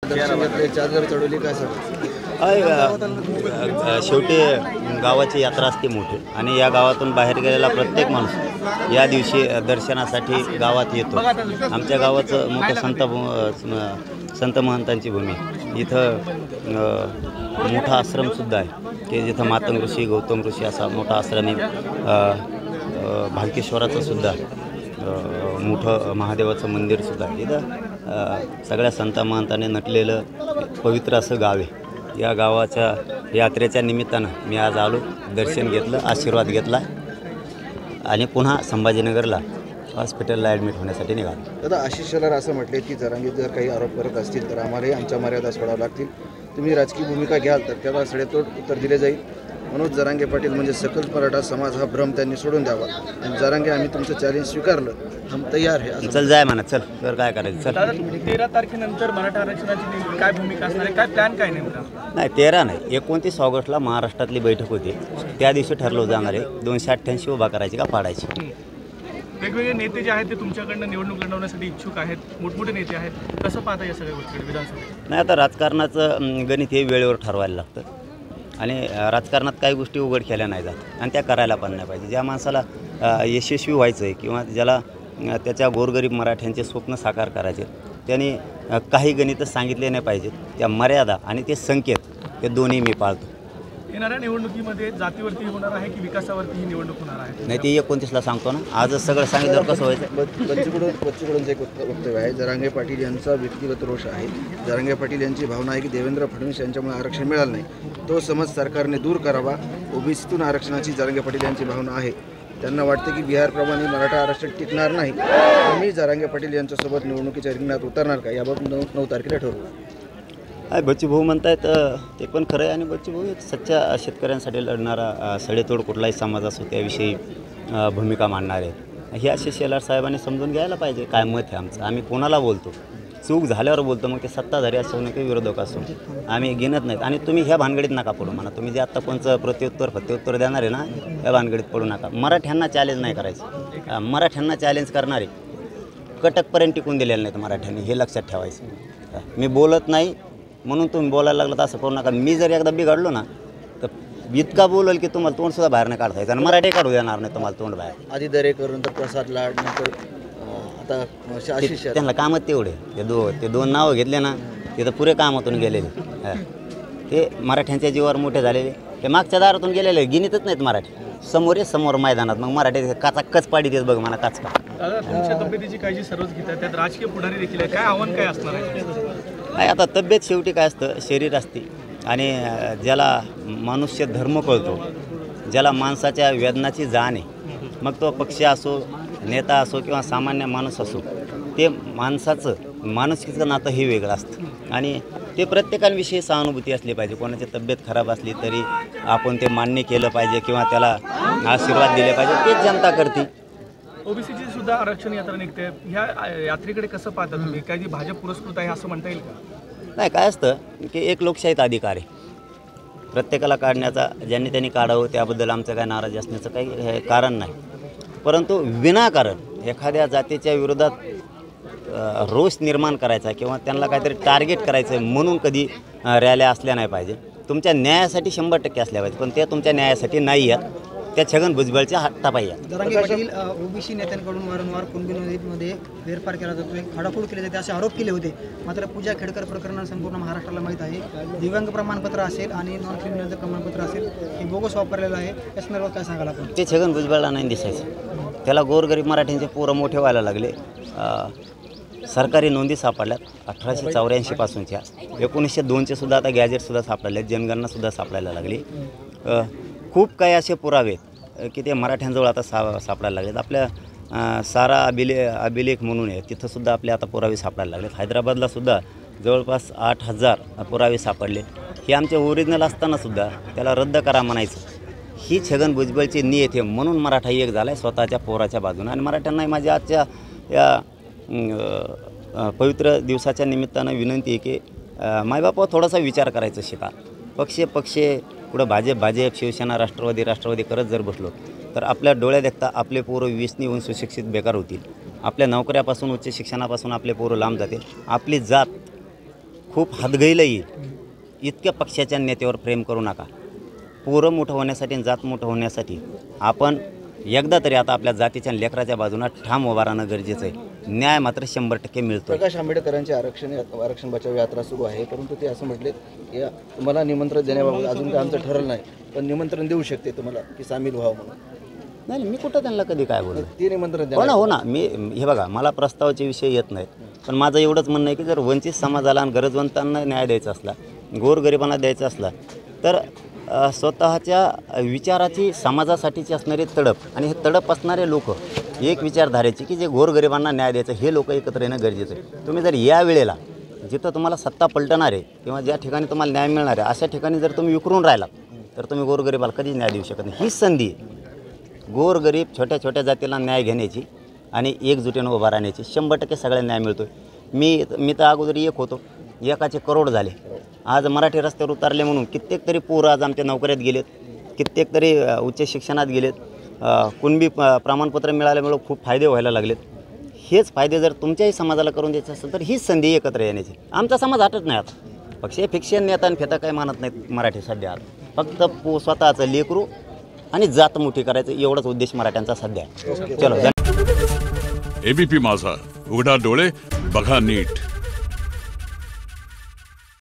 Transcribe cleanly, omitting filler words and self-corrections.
चादर चढवली काय सर? शेवटी गावाची यात्रा असते मोठी आणि या गावातून बाहेर गेलेला प्रत्येक माणूस या दिवशी दर्शनासाठी गावात येतो। आमच्या गावाचं मोठं संत महंतांची भूमी, इथं मोठा आश्रमसुद्धा आहे की जिथं मातंग ऋषी गौतम ऋषी असा मोठा आश्रम आहे। भालकेश्वराचं सुद्धा मोठं महादेवाचं मंदिरसुद्धा आहे। इथं सगळ्या संत महंतांनी नटलेलं पवित्र असं गाव आहे। या गावाच्या यात्रेच्या निमित्तानं मी आज आलो, दर्शन घेतलं, आशीर्वाद घेतला आणि पुन्हा संभाजीनगरला हॉस्पिटलला ॲडमिट होण्यासाठी निघालो। दादा, आशिष शेलार असं म्हटले की जरांगे जर काही आरोप करत असतील तर आम्हालाही आमच्या मर्यादा सोडाव्या लागतील, तुम्ही राजकीय भूमिका घ्याल तर त्याला सडेतोड उत्तर दिले जाईल। मनोज जरांगे पाटील म्हणजे सकल मराठा समाज हा भ्रम त्यांनी सोडून द्यावा आणि जरांगे आम्ही तुमचं चॅलेंज स्वीकारलं, हम तयार आहे। चल जाय म्हणा, चल तर काय करायचं, चल। 13 तारखेनंतर मराठा आरक्षणाची काय भूमिका असणार आहे, काय प्लॅन काय नेमका? नाही, 13 नाही, 29 ऑगस्टला महाराष्ट्रातली बैठक होती, त्या दिवशी ठरलं जाणार आहे 288 उभा करायची का पाडायची। वेगवेगळे नेते जे आहेत ते तुमच्याकडनं निवडणूक लढवण्यासाठी इच्छुक आहेत, मोठमोठे नेते आहेत, कसं पाहता या सगळ्या गोष्टी विधानसभेत? नाही, आता राजकारणाचं गणित हे वेळेवर ठरवायला लागतं आणि राजकारणात काही गोष्टी उघड केल्या नाही जात आणि त्या करायला पण नाही पाहिजे। ज्या माणसाला यशस्वी व्हायचं आहे किंवा ज्याला त्याच्या गोरगरीब मराठ्यांचे स्वप्न साकार करायचे, त्यांनी काही गणितच सांगितले नाही पाहिजेत। त्या मर्यादा आणि ते संकेत हे दोन्ही मी पाळतो। येणाऱ्या निवडणुकीमध्ये जातीवरती होणार आहे की विकासावरती ही निवडणूक होणार आहे? नाही, ती 29ला सांगतो ना, आजच सगळं सांगितलं कसं व्हायचं। बच्चूकडूनचं एक वक्तव्य आहे, जरांगे पाटील यांचा व्यक्तिगत रोष आहे। जरांगे पाटील यांची भावना आहे की देवेंद्र फडणवीस यांच्यामुळे आरक्षण मिळालं नाही, तो समज सरकारने दूर करावा। ओबीसीतून आरक्षणाची जरांगे पाटील यांची भावना आहे। त्यांना वाटते की बिहारप्रमाणे मराठा आरक्षण टिकणार नाही। आम्ही जरांगे पाटील यांच्यासोबत निवडणुकीच्या रिंगणात उतरणार का, याबाबत 9 तारखेला ठरवू। बच्चूभाऊ म्हणतायत ते पण खरं आहे आणि बच्चूभाऊ एक सच्च्या शेतकऱ्यांसाठी लढणारा सडेतोड कुठलाही समाज असो त्याविषयी भूमिका मांडणार आहे। हे आशिष शेलार साहेबांनी समजून घ्यायला पाहिजे काय मत आहे आमचं। आम्ही कोणाला बोलतो, चूक झाल्यावर बोलतो, मग ते सत्ताधारी असो न काही विरोधक असो, आम्ही गिनत नाहीत। आणि तुम्ही ह्या भानगडीत नका पडू म्हणा, तुम्ही जे आत्ता कोणचं प्रत्युत्तर देणार आहे ना, या भानगडीत पडू नका। मराठ्यांना चॅलेंज नाही करायचं, मराठ्यांना चॅलेंज करणारे कटकपर्यंत टिकून दिलेले नाहीत मराठ्यांनी, हे लक्षात ठेवायचं। मी बोलत नाही म्हणून तुम्ही बोलायला लागलं तर असं करू नका। मी जर एकदा बिघडलो ना तर इतका बोलेल की तुम्हाला तोंडसुद्धा बाहेर नाही काढता येतं आणि मराठी काढू देणार नाही तुम्हाला तोंड बाहेर। आधी दरेकर नंतर प्रसाद लाड नंतर आता आशिष शेलार, त्यांना कामच तेवढे, ते दोन नावं घेतले ना ते तर पुरे कामातून गेलेले, ते मराठ्यांच्या जीवावर मोठे झालेले, ते मागच्या दारातून गेलेले गिनीतच नाहीत मराठी। समोर मैदानात मग मराठी काचाकच पाडी देत बघ मला काचका। दादा, तुमच्या तब्येतीची काळजी सर्वच घेतात, त्यात राजकीय पुढारी देखील आहे, काय आव्हान काय असणार आहे? नाही, आता तब्येत शेवटी काय असतं, शरीर असते आणि ज्याला मनुष्य धर्म कळतो, ज्याला माणसाच्या वेदनाची जाण आहे, मग तो पक्ष असो, नेता असो किंवा सामान्य माणूस असो, ते माणसाचं माणुसकीचं नातं हे वेगळं असतं आणि ते प्रत्येकाविषयी सहानुभूती असली पाहिजे। कोणाची तब्येत खराब असली तरी आपण ते मान्य केलं पाहिजे किंवा त्याला आशीर्वाद दिले पाहिजे, तेच जनता करते। ओबीसीची सुद्धा आरक्षण यात्रा निघते, ह्या यात्रेकडे कसं पाहता तुम्ही? काय जी भाजप पुरस्कृत आहे असं म्हणता येईल का? नाही, काय असतं की एक लोकशाहीत अधिकार आहे प्रत्येकाला काढण्याचा, ज्यांनी त्यांनी काढावं त्याबद्दल आमचं काय नाराजी असण्याचं काही कारण नाही। परंतु विनाकारण एखाद्या जातीच्या विरोधात रोष निर्माण करायचा किंवा त्यांना काहीतरी टार्गेट करायचं आहे म्हणून कधी रॅल्या असल्या नाही पाहिजे। तुमच्या न्यायासाठी 100% असल्या पाहिजे, पण त्या तुमच्या न्यायासाठी नाही आहेत, त्या छगन भुजबळच्या हातापायी आहेत। जरांगे पाटील ओबीसी नेत्यांकडून वारंवार कुणबी नदीमध्ये फेरफार केला जातोय, खाडाखोड केले जाते असे आरोप केले होते। मात्र पूजा खेडकर प्रकरण संपूर्ण महाराष्ट्राला माहीत आहे। दिव्यांग प्रमाणपत्र असेल आणि नॉन क्रिमिनलचं प्रमाणपत्र असेल हे बोगस वापरलेलं आहे, या संदर्भात काय सांगाल आपण? ते छगन भुजबळला नाही दिसायचं, त्याला गोरगरीब मराठ्यांचे पोरं मोठे व्हायला लागले। सरकारी नोंदी सापडल्यात 1884 पासूनच्या, 1902चे सुद्धा आता गॅजेटसुद्धा सापडले, जनगणनासुद्धा सापडायला लागली। खूप काही असे पुरावे की ते मराठ्यांजवळ आता सापडायला लागलेत। आपल्या सारा अभिलेख म्हणून आहे, तिथंसुद्धा आपले आता पुरावे सापडायला लागलेत। हैदराबादलासुद्धा जवळपास 8000 पुरावे सापडले। हे आमचे ओरिजिनल असतानासुद्धा त्याला रद्द करा म्हणायचं, ही छगन भुजबळची नीयत आहे। म्हणून मराठा एक झाला आहे स्वतःच्या पोराच्या बाजूनं आणि मराठ्यांना माझ्या आजच्या या पवित्र दिवसाच्या निमित्तानं विनंती आहे की मायबापा थोडासा विचार करायचं शिका। पक्ष पुढं भाजप शिवसेना राष्ट्रवादी करत जर बसलो तर आपल्या डोळ्या देखता आपले पोरं व्यसनी होऊन सुशिक्षित बेकार होतील, आपल्या नोकऱ्यापासून उच्च शिक्षणापासून आपले पोरं लांब जातील, आपली जात खूप हादगईला येईल. इतक्या पक्षाच्या नेत्यावर प्रेम करू नका. पोरं मोठं होण्यासाठी आणि जात मोठं होण्यासाठी आपण एकदा तरी आता आपल्या जातीच्या आणि लेकराच्या बाजूनं ठाम उभा राहणं गरजेचं आहे. न्याय मात्र 100% मिळतो. प्रकाश आंबेडकरांची आरक्षण बचाव यात्रा सुरू आहे, परंतु ते असं म्हटले की तुम्हाला निमंत्रण देण्याबाबत अजून काय आमचं ठरलं नाही, पण निमंत्रण देऊ शकते तुम्हाला की सामील व्हावं म्हणून. नाही, मी कुठं त्यांना कधी काय बोललो. ते निमंत्रण हो ना. मी हे बघा, मला प्रस्तावाचे विषय येत नाहीत, पण माझं एवढंच म्हणणं आहे की जर वंचित समाजाला आणि गरजवंतांना न्याय द्यायचा असला, गोरगरिबांना द्यायचा असला, तर स्वतःच्या विचाराची समाजासाठीची असणारी तडप आणि हे तडप असणारे लोक एक विचारधारेची की जे गोरगरिबांना न्याय द्यायचं, हे लोक एकत्र येणं गरजेचं आहे. तुम्ही जर या वेळेला जिथं तुम्हाला सत्ता पलटणार आहे किंवा ज्या ठिकाणी तुम्हाला न्याय मिळणार आहे अशा ठिकाणी जर तुम्ही विखरून राहिला तर तुम्ही गोरगरिबाला कधीच न्याय देऊ शकत नाही. हीच संधी आहे गोरगरीब छोट्या छोट्या जातीला न्याय घेण्याची आणि एकजुटीनं उभा राहण्याची. 100% सगळ्यांना न्याय मिळतो. मी तर अगोदर एक होतो, एकाचे करोड झाले. आज मराठी रस्त्यावर उतरले म्हणून कित्येक तरी पोरं आज आमच्या नोकऱ्यात गेलेत, कित्येक तरी उच्च शिक्षणात गेलेत, कुणबी प्रमाणपत्र मिळाल्यामुळं खूप फायदे व्हायला लागलेत. हेच फायदे जर तुमच्याही समाजाला करून द्यायचे असेल तर हीच संधी एकत्र येण्याची. आमचा समाज हटत नाही आता. पक्ष फिक्शन नेता आणि फेता काही मानत नाहीत मराठी सध्या. फक्त स्वतःचं लेकरू आणि जात मोठी करायचं एवढाच उद्देश मराठ्यांचा सध्या आहे. चलो. एबीपी माझा, उघडा डोळे बघा नीट.